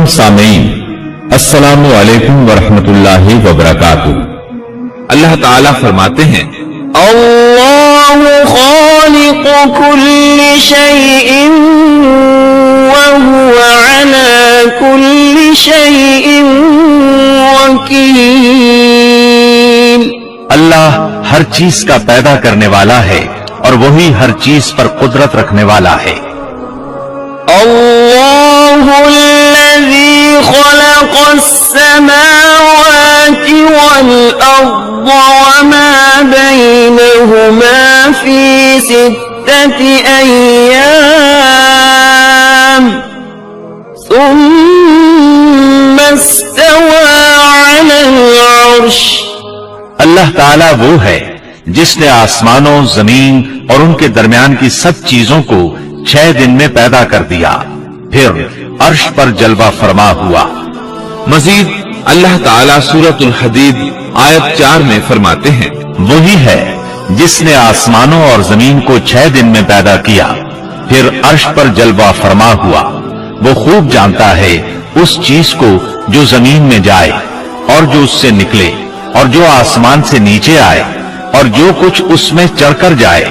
मोहतरम सामीन, अस्सलामु अलैकुम वरहमतुल्लाहि वबरकातुहू। अल्लाह ताला फरमाते हैं, अल्लाहु खालिक़ु कुल्लि शैइन व हुवा अला कुल्ली शैइन वकील। अल्लाह हर चीज का पैदा करने वाला है और वही हर चीज पर कुदरत रखने वाला है। अल्लाहुल्लज़ी ख़लक़स्समावाति वल अर्ज़ वमा बैनहुमा फ़ी सित्तति अय्याम सुम्मा इस्तवा अलल अर्श। अल्लाह ताला वो है जिसने आसमानों, जमीन और उनके दरमियान की सब चीजों को 6 दिन में पैदा कर दिया, फिर अर्श पर जलवा फरमा हुआ। मजीद अल्लाह ताला सूरतुल हदीद आयत 4 में फरमाते हैं, वही है जिसने आसमानों और जमीन को 6 दिन में पैदा किया, फिर अर्श पर जलवा फरमा हुआ। वो खूब जानता है उस चीज को जो जमीन में जाए और जो उससे निकले और जो आसमान से नीचे आए और जो कुछ उसमें चढ़कर जाए,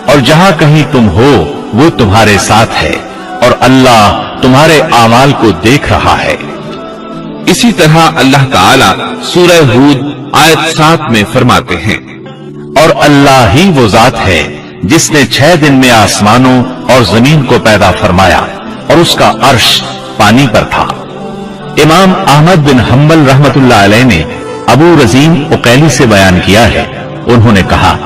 और जहां कहीं तुम हो वो तुम्हारे साथ है और अल्लाह तुम्हारे आमाल को देख रहा है। इसी तरह अल्लाह ताला सूरह हूद आयत 7 में फरमाते हैं, और अल्लाह ही वो जात है जिसने 6 दिन में आसमानों और जमीन को पैदा फरमाया और उसका अर्श पानी पर था। इमाम अहमद बिन हम्बल रहमतुल्लाह अलैह ने अबू रजीन उकैली से बयान किया है, उन्होंने कहा,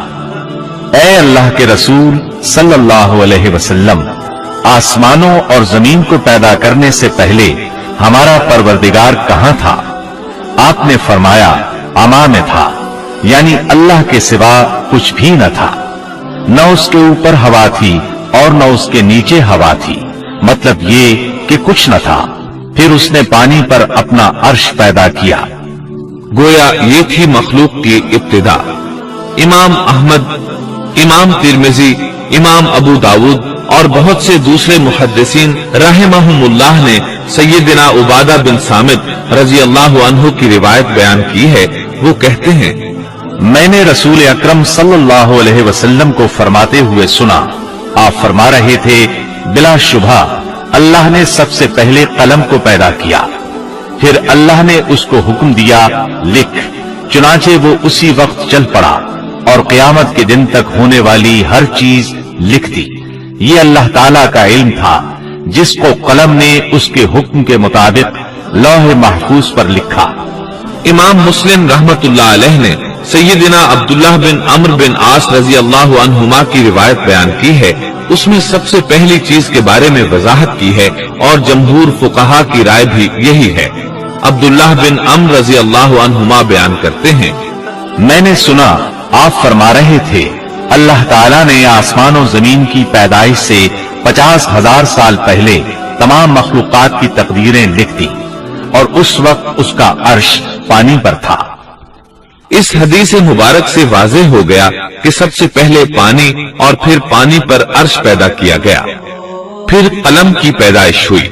ऐ अल्लाह के रसूल सल्लल्लाहु अलैहि वसल्लम, आसमानों और जमीन को पैदा करने से पहले हमारा परवरदिगार कहां था? आपने फरमाया, अमा में था, यानी अल्लाह के सिवा कुछ भी न था। न उसके ऊपर हवा थी और न उसके नीचे हवा थी, मतलब ये कि कुछ न था। फिर उसने पानी पर अपना अर्श पैदा किया। गोया ये थी मखलूक की इब्तिदा। इमाम अहमद, इमाम तिरमिजी, इमाम अबू दाऊद और बहुत से दूसरे मुहद्दिसीन रहमहुमुल्लाह ने सैयदना उबादा बिन सामित रजी अल्लाह अन्हु की रिवायत बयान की है। वो कहते हैं, मैंने रसूल अकरम सल्लल्लाहु अलैहि वसल्लम को फरमाते हुए सुना। आप फरमा रहे थे, बिला शुबा अल्लाह ने सबसे पहले कलम को पैदा किया, फिर अल्लाह ने उसको हुक्म दिया, लिख। चुनाचे वो उसी वक्त चल पड़ा और क़यामत के दिन तक होने वाली हर चीज लिख दी। ये अल्लाह ताला का इल्म था जिसको कलम ने उसके हुक्म के मुताबिक लौह महफूज पर लिखा। इमाम मुस्लिम रहमतुल्लाह अलैह ने सैयदना अब्दुल्लाह बिन अम्र बिन आस रजी अल्लाह अन्हुमा की रिवायत बयान की है। उसमें सबसे पहली चीज के बारे में वजाहत की है और जमहूर फुकहा की राय भी यही है। अब्दुल्लाह बिन अम्र रजी अल्लाह अन्हुमा बयान करते हैं, मैंने सुना आप फरमा रहे थे, अल्लाह ताला ने आसमान और जमीन की पैदाइश से 50,000 साल पहले तमाम मखलूकात की तकदीरें लिख दी और उस वक्त उसका अर्श पानी पर था। इस हदीस मुबारक से वाज़ेह हो गया कि सबसे पहले पानी और फिर पानी पर अर्श पैदा किया गया, फिर कलम की पैदाइश हुई,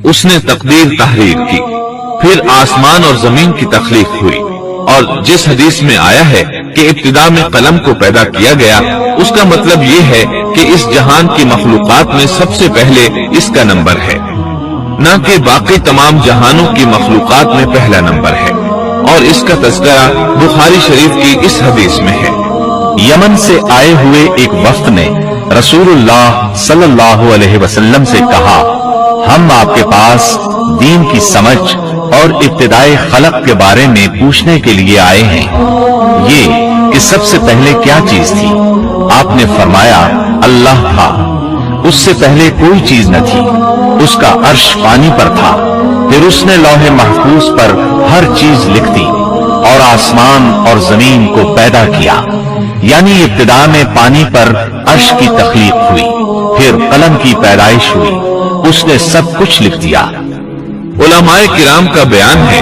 उसने तकदीर तहरीर की, फिर आसमान और जमीन की तख्लीक हुई। और जिस हदीस में आया है कि इब्तिदा में कलम को पैदा किया गया, उसका मतलब ये है कि इस जहान की मखलूकात में सबसे पहले इसका नंबर है, न कि बाकी तमाम जहानों की मखलूकात में पहला नंबर है। और इसका तज़किरा बुखारी शरीफ की इस हदीस में है। यमन से आए हुए एक वफ्द ने रसूलुल्लाह सल्लल्लाहु अलैहि वसल्लम से कहा, हम आपके पास दीन की समझ और इब्तिदाई खलक के बारे में पूछने के लिए आए हैं। ये कि सबसे पहले क्या चीज थी? आपने फरमाया, अल्लाह था, उससे पहले कोई चीज न थी, उसका अर्श पानी पर था, फिर उसने लौहे महफूज पर हर चीज लिख दी और आसमान और जमीन को पैदा किया। यानी इब्तिदा में पानी पर अर्श की तख्लीक हुई, फिर कलम की पैदाइश हुई, उसने सब कुछ लिख दिया। उलमाए किराम का बयान है,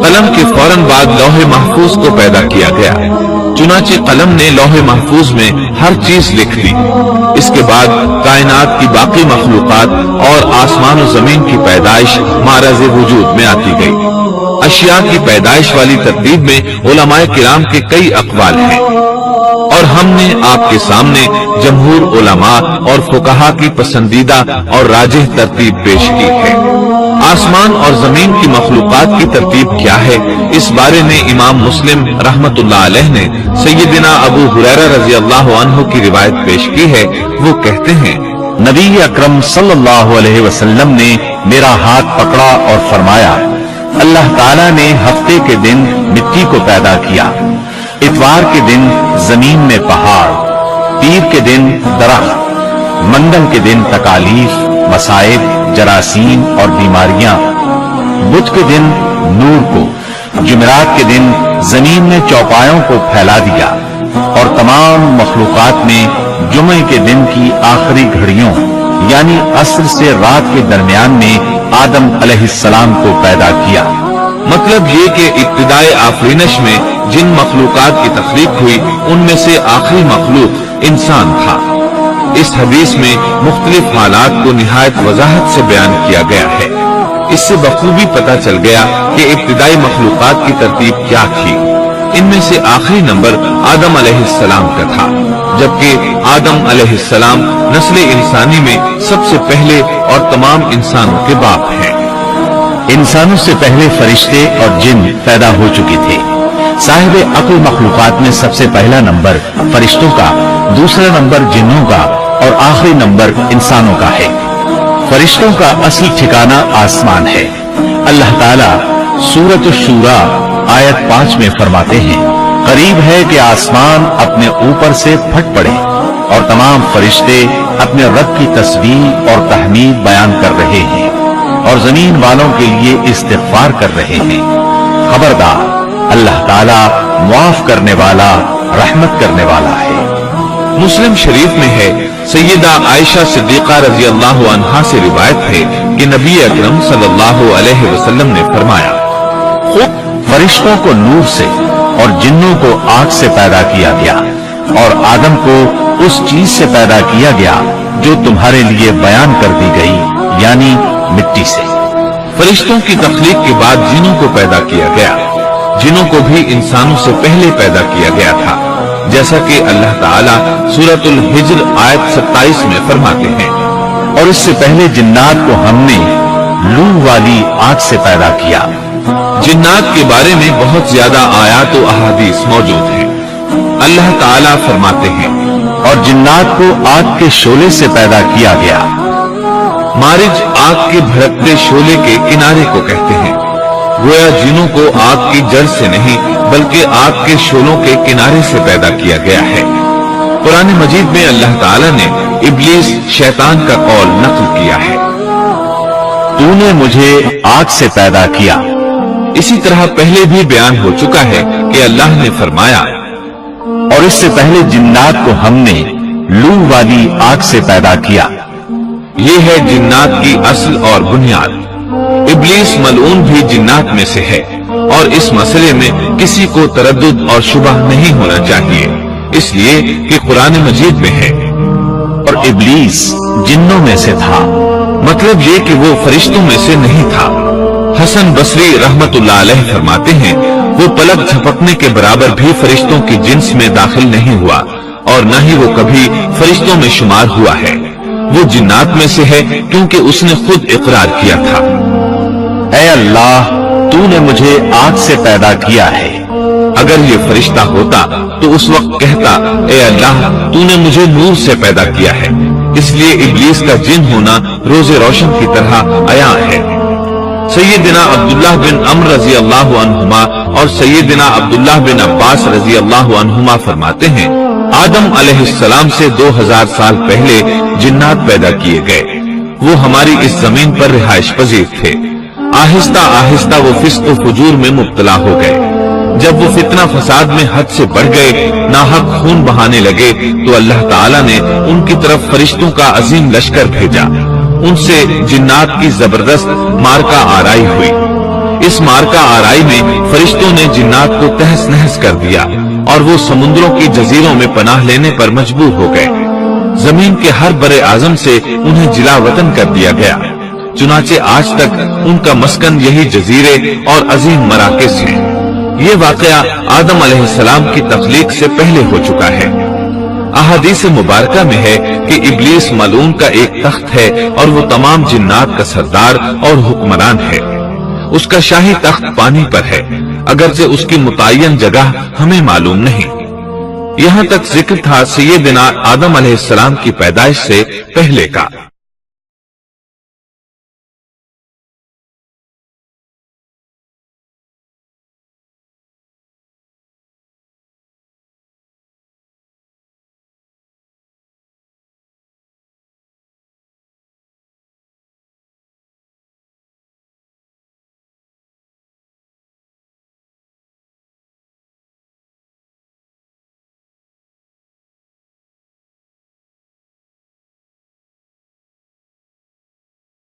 कलम के फौरन बाद लौहे महफूज को पैदा किया गया। चुनाचे कलम ने लौहे महफूज में हर चीज लिख दी। इसके बाद कायनात की बाकी मखलूकात और आसमान और जमीन की पैदाइश मारज़े वजूद में आती गई। अशिया की पैदाइश वाली तरतीब में उलमाए किराम के कई अक़वाल हैं और हमने आपके सामने जमहूर उलमा और फुकहा की पसंदीदा और राजिह तरतीब पेश की है। आसमान और जमीन की मखलूकात की तरतीब क्या है, इस बारे में इमाम मुस्लिम रहमतुल्लाह अलैह ने सैयदना अबू हुरैरा रज़ी अल्लाह अन्हु की रिवायत पेश की है। वो कहते हैं, नबी अकरम सल्लल्लाहु अलैहि वसल्लम ने मेरा हाथ पकड़ा और फरमाया, अल्लाह ताला ने हफ्ते के दिन मिट्टी को पैदा किया, इतवार के दिन जमीन में पहाड़, पीर के दिन दरख्त, मंगल के दिन तकालीफ, मसाइब, जरासीम और बीमारियां, बुध के दिन नूर को, जुमेरात के दिन जमीन में चौपायों को फैला दिया और तमाम मखलूकात में जुमे के दिन की आखिरी घड़ियों यानी अस्र से रात के दरमियान में आदम अलैहिस्सलाम को पैदा किया। मतलब ये कि इब्तिदाए आफरीनश में जिन मखलूकात की तख्लीक हुई उनमें से आखिरी मखलूक इंसान था। इस हदीस में मुख्तलिफ हालात को निहायत वजाहत से बयान किया गया है। इससे बखूबी पता चल गया कि इब्तिदाई मखलूकात की तरतीब क्या थी। इनमें से आखिरी नंबर आदम अलैहिस्सलाम का था, जबकि आदम अलैहिस्सलाम नस्ल इंसानी में सबसे पहले और तमाम इंसानों के बाप हैं। इंसानों से पहले फरिश्ते और जिन पैदा हो चुके थे। साहिब अक्ल मखलूकात में सबसे पहला नंबर फरिश्तों का, दूसरा नंबर जिन्नों का और आखिरी नंबर इंसानों का है। फरिश्तों का असली ठिकाना आसमान है। अल्लाह ताला सूरत शूरा आयत 5 में फरमाते हैं, करीब है कि आसमान अपने ऊपर से फट पड़े और तमाम फरिश्ते अपने रब की तस्बीह और तहमीद बयान कर रहे हैं और जमीन वालों के लिए इस्तिग़फार कर रहे हैं। खबरदार, अल्लाह ताला मुआफ करने वाला, रहमत करने वाला है। मुस्लिम शरीफ में है, सैयदा आयशा सिद्दीक़ा रज़ी अल्लाह अन्हा से रिवायत है कि नबी अकरम सल्लल्लाहु अलैहि वसल्लम ने फरमाया, फरिश्तों को नूर से और जिन्नों को आग से पैदा किया गया और आदम को उस चीज से पैदा किया गया जो तुम्हारे लिए बयान कर दी गई, यानी मिट्टी से। फरिश्तों की तख्लीक के बाद जिनों को पैदा किया गया। जिनों को भी इंसानों से पहले पैदा किया गया था, जैसा कि अल्लाह ताला सूरतुल हिज्र आयत 27 में फरमाते हैं, और इससे पहले जिन्नात को हमने लू वाली आग से पैदा किया। जिन्नात के बारे में बहुत ज्यादा आयात और अहादीस मौजूद हैं। अल्लाह ताला फरमाते हैं, और जिन्नात को आग के शोले से पैदा किया गया। मारिज आग के भड़कते शोले के किनारे को कहते हैं। गोया जिनों को आग की जड़ से नहीं बल्कि आग के शोलों के किनारे से पैदा किया गया है। कुरान मजीद में अल्लाह ताला ने इब्लीस शैतान का कौल नकल किया है, तूने मुझे आग से पैदा किया। इसी तरह पहले भी बयान हो चुका है कि अल्लाह ने फरमाया, और इससे पहले जिन्नात को हमने लू वाली आग से पैदा किया। ये है जिन्नात की असल और बुनियाद। इब्लीस मलऊन भी जिन्नात में से है और इस मसले में किसी को तरद्दुद और शुबह नहीं होना चाहिए, इसलिए कि कुरान मजीद में है, और इब्लीस जिन्नों में से था। मतलब ये कि वो फरिश्तों में से नहीं था। हसन बसरी रहमतुल्लाह अलैह फरमाते हैं, वो पलक झपकने के बराबर भी फरिश्तों की जिन्स में दाखिल नहीं हुआ और न ही वो कभी फरिश्तों में शुमार हुआ है। वो जिन्नात में से है क्योंकि उसने खुद इकरार किया था, ऐ अल्लाह, तूने मुझे आग से पैदा किया है। अगर ये फरिश्ता होता तो उस वक्त कहता, ऐ अल्लाह, तूने मुझे नूर से पैदा किया है। इसलिए इब्लीस का जिन होना रोजे रोशन की तरह आया है। सैयदना अब्दुल्लाह बिन अम्र रजी अल्लाह अन्हुमा और सैयदना अब्दुल्लाह बिन अब्बास रजी अल्लाह अन्हुमा फरमाते हैं, आदम अलैहिस्सलाम से 2000 साल पहले जिन्नात पैदा किए गए। वो हमारी इस जमीन पर रिहाइश पजीर थे। आहिस्ता आहिस्ता वो फिस्क व फुजूर में मुब्तला हो गए। जब वो फितना फसाद में हद से बढ़ गए, नाहक खून बहाने लगे, तो अल्लाह ताला ने उनकी तरफ फरिश्तों का अजीम लश्कर भेजा। ان سے جنات کی زبردست مارکا آرائی ہوئی۔ اس مارکا آرائی میں فرشتوں نے جنات کو تہس نہس کر دیا اور وہ سمندروں کی جزیروں میں پناہ لینے پر مجبور ہو گئے۔ زمین کے ہر بر اعظم سے انہیں جلا وطن کر دیا گیا، چنانچہ آج تک ان کا مسکن یہی جزیرے اور عظیم مراکز ہیں۔ یہ واقعہ آدم علیہ السلام کی تخلیق سے پہلے ہو چکا ہے۔ احادیث مبارکہ میں ہے کہ ابلیس ملعون کا ایک تخت ہے اور وہ تمام جنات کا سردار اور حکمران ہے۔ اس کا شاہی تخت پانی پر ہے، اگرچہ اس کی متعین جگہ ہمیں معلوم نہیں۔ یہاں تک ذکر تھا سیدنا آدم علیہ السلام کی پیدائش سے پہلے کا۔